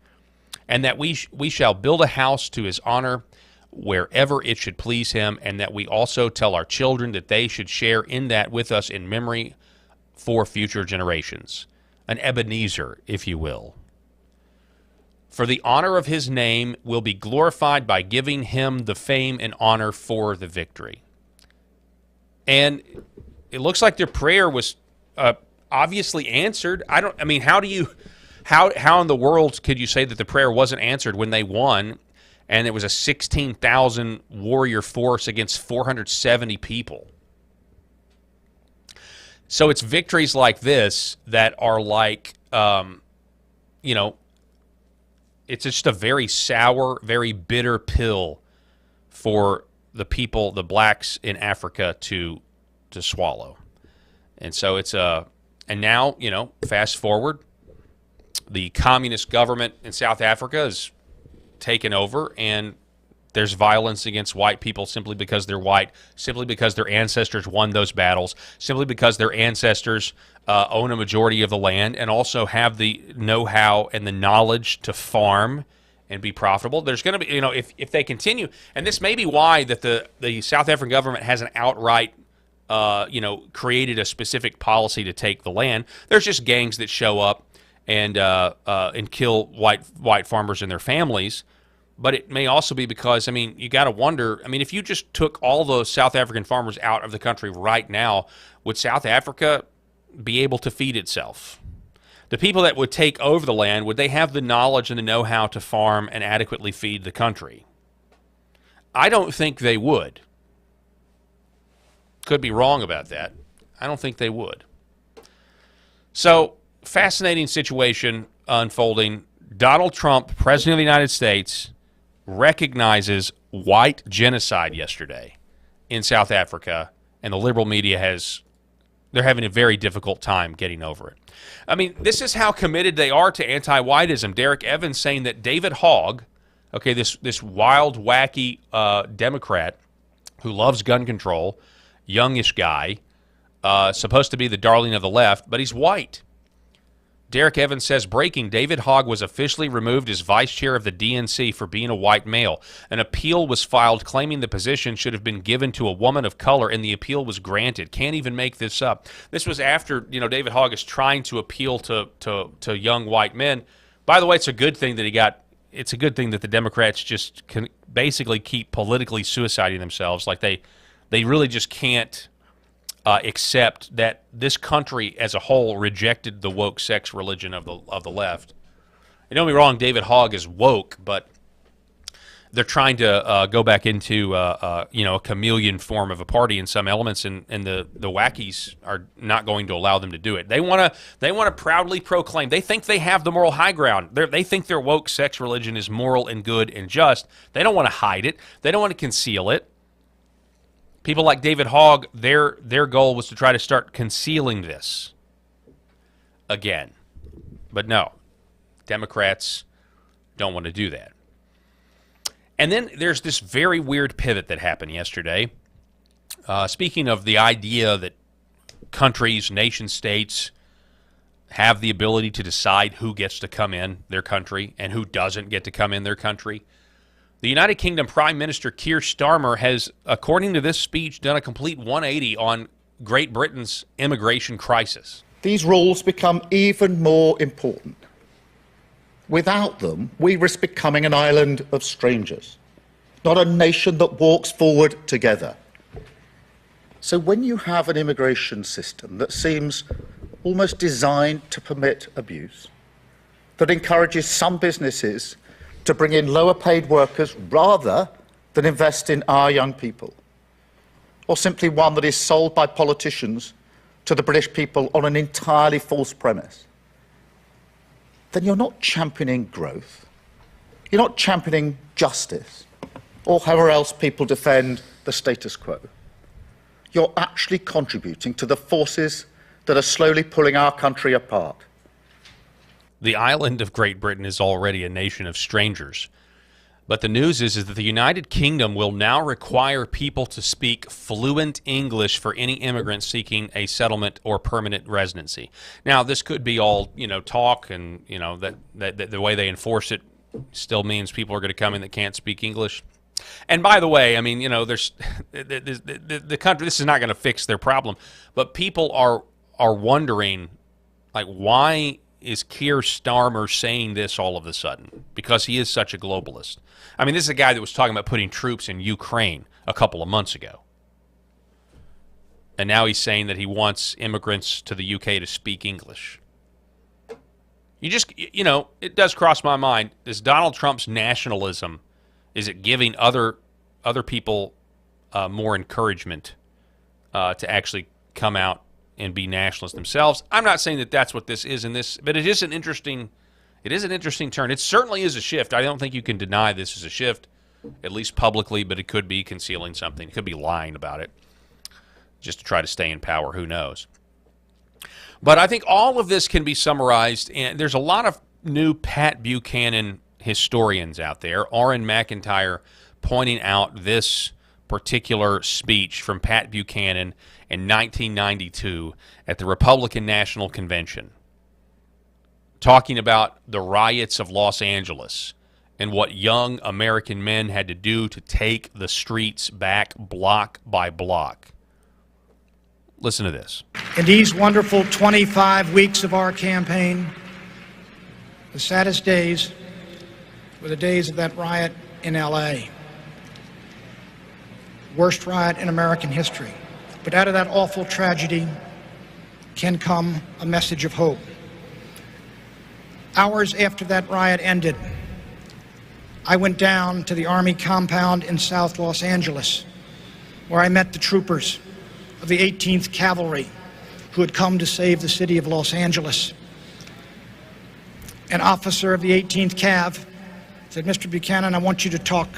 and that we shall build a house to his honor wherever it should please him, and that we also tell our children that they should share in that with us in memory for future generations. An Ebenezer, if you will. For the honor of his name will be glorified by giving him the fame and honor for the victory. And it looks like their prayer was obviously answered. How in the world could you say that the prayer wasn't answered when they won and it was a 16,000 warrior force against 470 people? So it's victories like this that are like, it's just a very sour, very bitter pill for the people, the blacks in Africa to swallow. And so and now, fast forward, the communist government in South Africa is taken over, and there's violence against white people simply because they're white, simply because their ancestors won those battles, simply because their ancestors own a majority of the land and also have the know-how and the knowledge to farm and be profitable. There's going to be, if they continue, and this may be why that the South African government hasn't outright created a specific policy to take the land. There's just gangs that show up and kill white farmers and their families. But it may also be because, you got to wonder, if you just took all those South African farmers out of the country right now, would South Africa be able to feed itself? The people that would take over the land, would they have the knowledge and the know-how to farm and adequately feed the country? I don't think they would. Could be wrong about that. I don't think they would. So, fascinating situation unfolding. Donald Trump, President of the United States, recognizes white genocide yesterday in South Africa, and the liberal media they're having a very difficult time getting over it. This is how committed they are to anti-whiteism. Derek Evans saying that David Hogg, this wild, wacky Democrat who loves gun control, youngish guy, supposed to be the darling of the left, but he's white. Derek Evans says, breaking, David Hogg was officially removed as vice chair of the DNC for being a white male. An appeal was filed claiming the position should have been given to a woman of color, and the appeal was granted. Can't even make this up. This was after, David Hogg is trying to appeal to young white men. By the way, it's a good thing that it's a good thing that the Democrats just can basically keep politically suiciding themselves. Like they really just can't accept that this country as a whole rejected the woke sex religion of the left. And don't be wrong, David Hogg is woke, but they're trying to go back into a chameleon form of a party in some elements, and the wackies are not going to allow them to do it. They want to proudly proclaim. They think they have the moral high ground. They think their woke sex religion is moral and good and just. They don't want to hide it. They don't want to conceal it. People like David Hogg, their goal was to try to start concealing this again. But no, Democrats don't want to do that. And then there's this very weird pivot that happened yesterday. Speaking of the idea that countries, nation states, have the ability to decide who gets to come in their country and who doesn't get to come in their country, the United Kingdom Prime Minister Keir Starmer has, according to this speech, done a complete 180 on Great Britain's immigration crisis. These rules become even more important. Without them, we risk becoming an island of strangers, not a nation that walks forward together. So when you have an immigration system that seems almost designed to permit abuse, that encourages some businesses to bring in lower paid workers rather than invest in our young people, or simply one that is sold by politicians to the British people on an entirely false premise, then you're not championing growth, you're not championing justice, or however else people defend the status quo. You're actually contributing to the forces that are slowly pulling our country apart. The island of Great Britain is already a nation of strangers. But the news is that the United Kingdom will now require people to speak fluent English for any immigrant seeking a settlement or permanent residency. Now, this could be all, talk, and, that the way they enforce it still means people are going to come in that can't speak English. And by the way, there's the country, this is not going to fix their problem, but people are wondering, why is Keir Starmer saying this all of a sudden? Because he is such a globalist. This is a guy that was talking about putting troops in Ukraine a couple of months ago. And now he's saying that he wants immigrants to the UK to speak English. It does cross my mind. Is Donald Trump's nationalism, is it giving other people more encouragement to actually come out and be nationalists themselves? I'm not saying that that's what this is but it is an interesting turn. It certainly is a shift. I don't think you can deny this is a shift, at least publicly, but it could be concealing something. It could be lying about it just to try to stay in power. Who knows? But I think all of this can be summarized, and there's a lot of new Pat Buchanan historians out there. Orrin McIntyre pointing out this particular speech from Pat Buchanan in 1992 at the Republican National Convention, talking about the riots of Los Angeles and what young American men had to do to take the streets back block by block. Listen to this. In these wonderful 25 weeks of our campaign, the saddest days were the days of that riot in L.A. Worst riot in American history. But out of that awful tragedy can come a message of hope. Hours after that riot ended, I went down to the Army compound in South Los Angeles, where I met the troopers of the 18th Cavalry who had come to save the city of Los Angeles. An officer of the 18th Cav said, "Mr. Buchanan, I want you to talk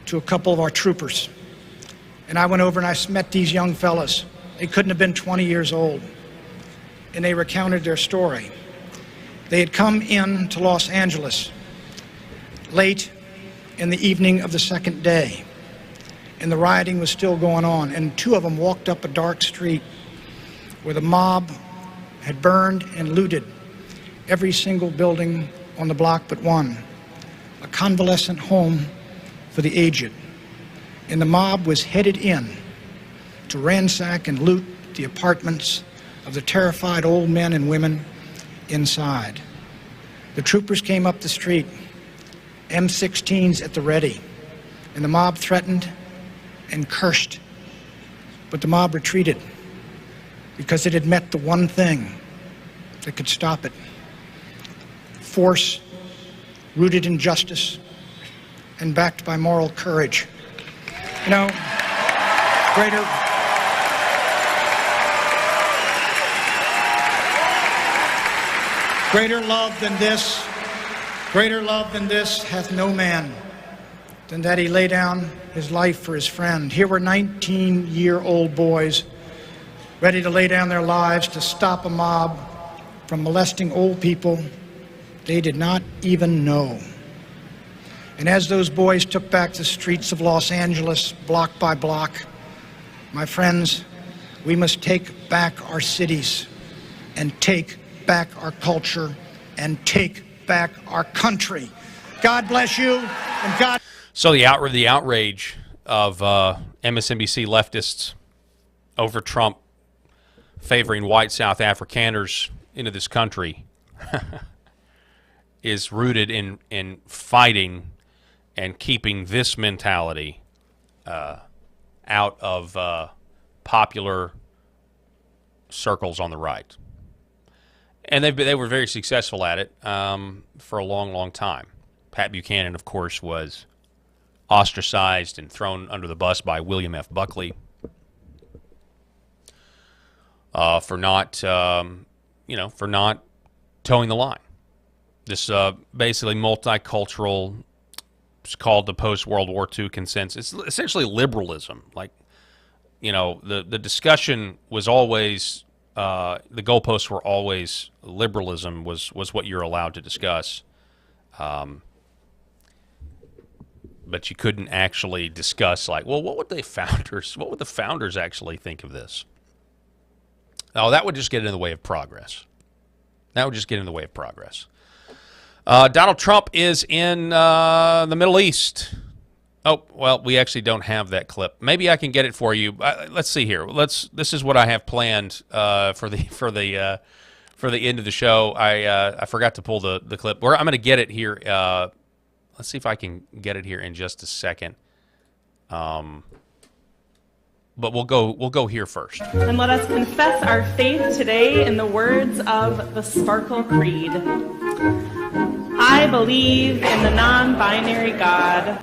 to a couple of our troopers." And I went over and I met these young fellas. They couldn't have been 20 years old. And they recounted their story. They had come in to Los Angeles late in the evening of the second day, and the rioting was still going on, and two of them walked up a dark street where the mob had burned and looted every single building on the block but one, a convalescent home for the aged. And the mob was headed in to ransack and loot the apartments of the terrified old men and women inside. The troopers came up the street, M16s at the ready, and the mob threatened and cursed. But the mob retreated because it had met the one thing that could stop it: force rooted in justice and backed by moral courage. You know, greater love than this hath no man, than that he lay down his life for his friend. Here were 19-year-old boys ready to lay down their lives to stop a mob from molesting old people they did not even know. And as those boys took back the streets of Los Angeles, block by block, my friends, we must take back our cities and take back our culture and take back our country. God bless you, and God... So the outrage of MSNBC leftists over Trump favoring white South Afrikaners into this country is rooted in fighting and keeping this mentality out of popular circles on the right. And they were very successful at it for a long, long time. Pat Buchanan, of course, was ostracized and thrown under the bus by William F. Buckley for not, for not towing the line. This basically multicultural, it's called the post-World War II consensus. It's essentially liberalism. Like, the discussion was always, the goalposts were always liberalism was what you're allowed to discuss. But you couldn't actually discuss, like, well, what would the founders actually think of this? Oh, that would just get in the way of progress. Donald Trump is in the Middle East. Oh, well, we actually don't have that clip. Maybe I can get it for you. Let's see here. This is what I have planned for the end of the show. I forgot to pull the clip. I'm going to get it here. Let's see if I can get it here in just a second. But we'll go here first. And let us confess our faith today in the words of the Sparkle Creed. I believe in the non-binary God.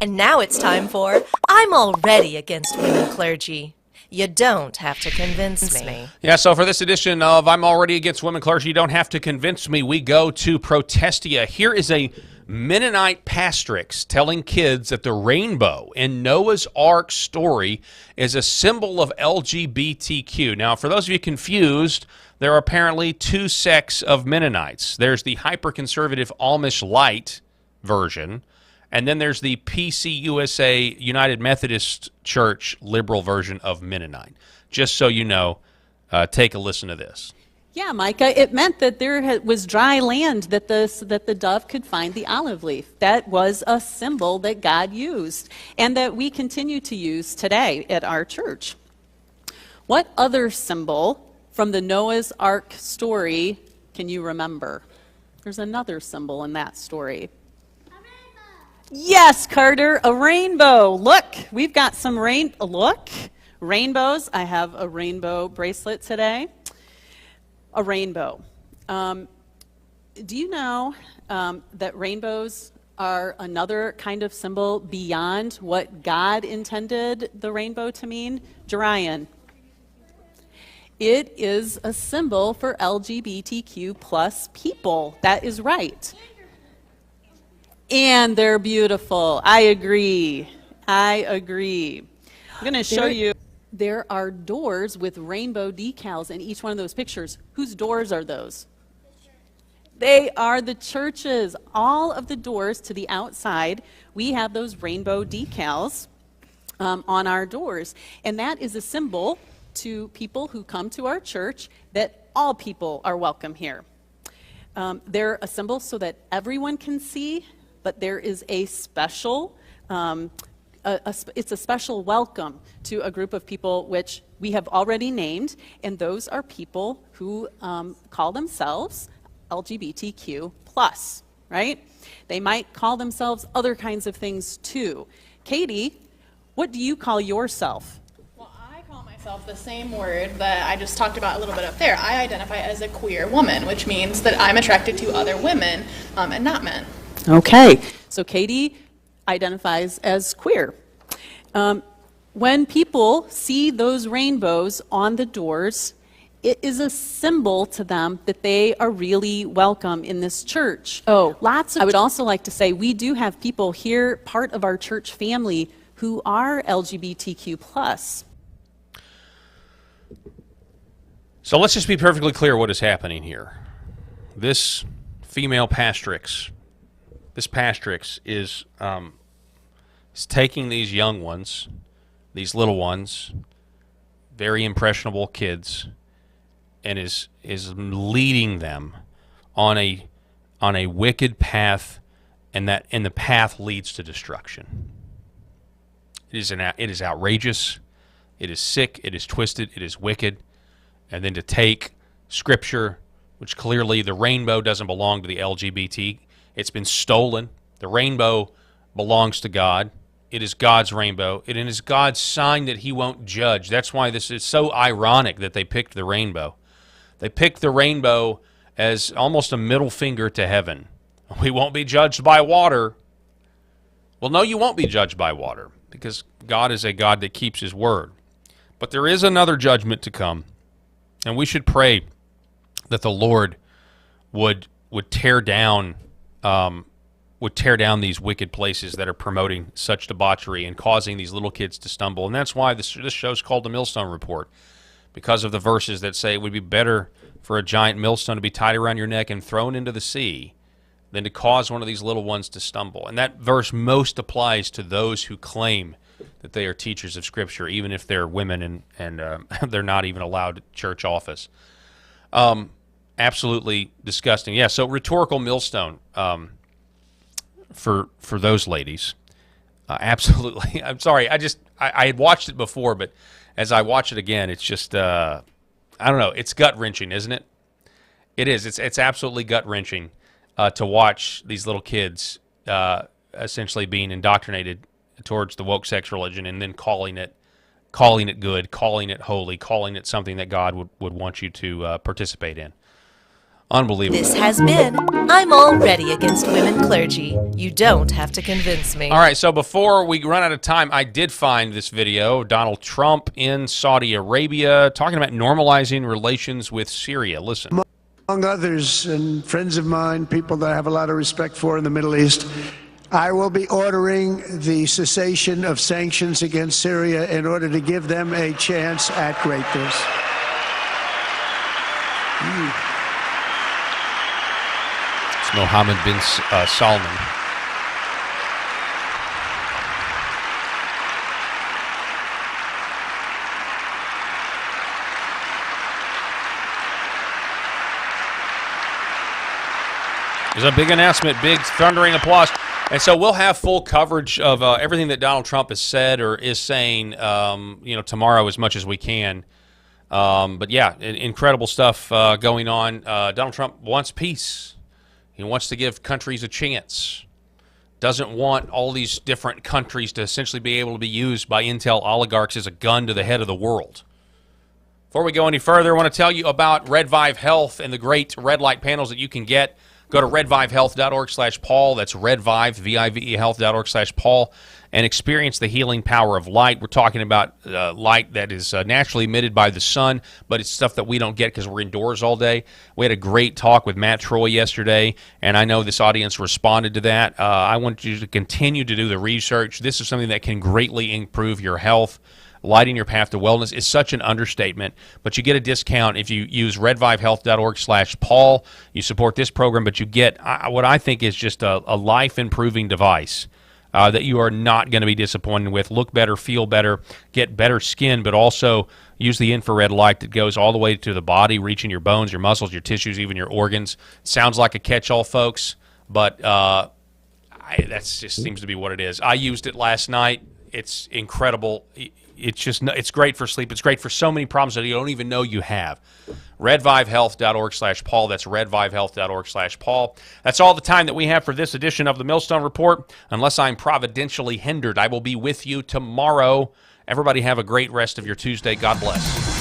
And now it's time for I'm Already Against Women Clergy. You don't have to convince me. Yeah, so for this edition of I'm Already Against Women Clergy, you don't have to convince me, we go to Protestia. Here is a Mennonite pastrix telling kids that the rainbow in Noah's Ark story is a symbol of LGBTQ. Now, for those of you confused, there are apparently two sects of Mennonites. There's the hyper-conservative Amish Light version, and then there's the PCUSA United Methodist Church liberal version of Mennonite. Just so you know, take a listen to this. Yeah, Micah, it meant that there was dry land that the dove could find the olive leaf. That was a symbol that God used and that we continue to use today at our church. What other symbol from the Noah's Ark story can you remember? There's another symbol in that story. Yes, Carter, a rainbow. Look, we've got some rainbows. I have a rainbow bracelet today. A rainbow. Do you know that rainbows are another kind of symbol beyond what God intended the rainbow to mean? Jerian. It is a symbol for LGBTQ plus people. That is right. And they're beautiful. I agree. I'm going to show you. There are doors with rainbow decals in each one of those pictures. Whose doors are those? They are the churches. All of the doors to the outside, we have those rainbow decals on our doors. And that is a symbol to people who come to our church that all people are welcome here. They're a symbol so that everyone can see, but there is a special, it's a special welcome to a group of people which we have already named, and those are people who call themselves LGBTQ+, right? They might call themselves other kinds of things too. Katie, what do you call yourself? The same word that I just talked about a little bit up there. I identify as a queer woman, which means that I'm attracted to other women and not men. Okay, so Katie identifies as queer. When people see those rainbows on the doors, it is a symbol to them that they are really welcome in this church. Oh, I would also like to say we do have people here, part of our church family, who are LGBTQ+. So let's just be perfectly clear what is happening here. This female pastrix, is taking these young ones, these little ones, very impressionable kids, and is leading them on a wicked path, and the path leads to destruction. It is outrageous. It is sick. It is twisted. It is wicked. And then to take Scripture, which clearly the rainbow doesn't belong to the LGBT. It's been stolen. The rainbow belongs to God. It is God's rainbow. It is God's sign that he won't judge. That's why this is so ironic that they picked the rainbow. They picked the rainbow as almost a middle finger to heaven. We won't be judged by water. Well, no, you won't be judged by water because God is a God that keeps his word. But there is another judgment to come. And we should pray that the Lord would tear down these wicked places that are promoting such debauchery and causing these little kids to stumble. And that's why this show's called the Millstone Report, because of the verses that say it would be better for a giant millstone to be tied around your neck and thrown into the sea than to cause one of these little ones to stumble. And that verse most applies to those who claim that they are teachers of Scripture, even if they're women and they're not even allowed church office. Absolutely disgusting. Yeah, so rhetorical millstone for those ladies. Absolutely. I'm sorry. I had watched it before, but as I watch it again, it's just, I don't know. It's gut-wrenching, isn't it? It is. It's absolutely gut-wrenching to watch these little kids essentially being indoctrinated towards the woke sex religion and then calling it good, calling it holy, calling it something that God would want you to participate in. Unbelievable. This has been I'm Already Against Women Clergy. You don't have to convince me. All right, so before we run out of time, I did find this video, Donald Trump in Saudi Arabia, talking about normalizing relations with Syria. Listen. Among others, and friends of mine, people that I have a lot of respect for in the Middle East, I will be ordering the cessation of sanctions against Syria in order to give them a chance at greatness. It's Mohammed bin Salman. There's a big announcement, big thundering applause. And so we'll have full coverage of everything that Donald Trump has said or is saying, tomorrow as much as we can. But yeah, incredible stuff going on. Donald Trump wants peace. He wants to give countries a chance. Doesn't want all these different countries to essentially be able to be used by intel oligarchs as a gun to the head of the world. Before we go any further, I want to tell you about Redvive Health and the great red light panels that you can get. Go to redvivehealth.org/Paul. That's Redvive, V-I-V-E health.org/Paul, and experience the healing power of light. We're talking about light that is naturally emitted by the sun, but it's stuff that we don't get because we're indoors all day. We had a great talk with Matt Troy yesterday, and I know this audience responded to that. I want you to continue to do the research. This is something that can greatly improve your health. Lighting your path to wellness is such an understatement, but you get a discount if you use redvivehealth.org/Paul. You support this program, but you get what I think is just a life-improving device that you are not going to be disappointed with. Look better, feel better, get better skin, but also use the infrared light that goes all the way to the body, reaching your bones, your muscles, your tissues, even your organs. Sounds like a catch-all, folks, but that just seems to be what it is. I used it last night. It's incredible. It's great for sleep. It's great for so many problems that you don't even know you have. redvivehealth.org/Paul. That's redvivehealth.org/Paul. That's all the time that we have for this edition of the Millstone Report. Unless I'm providentially hindered, I will be with you tomorrow. Everybody have a great rest of your Tuesday. God bless.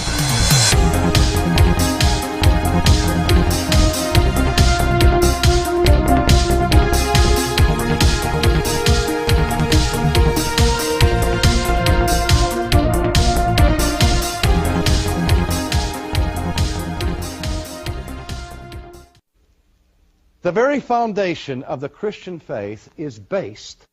The very foundation of the Christian faith is based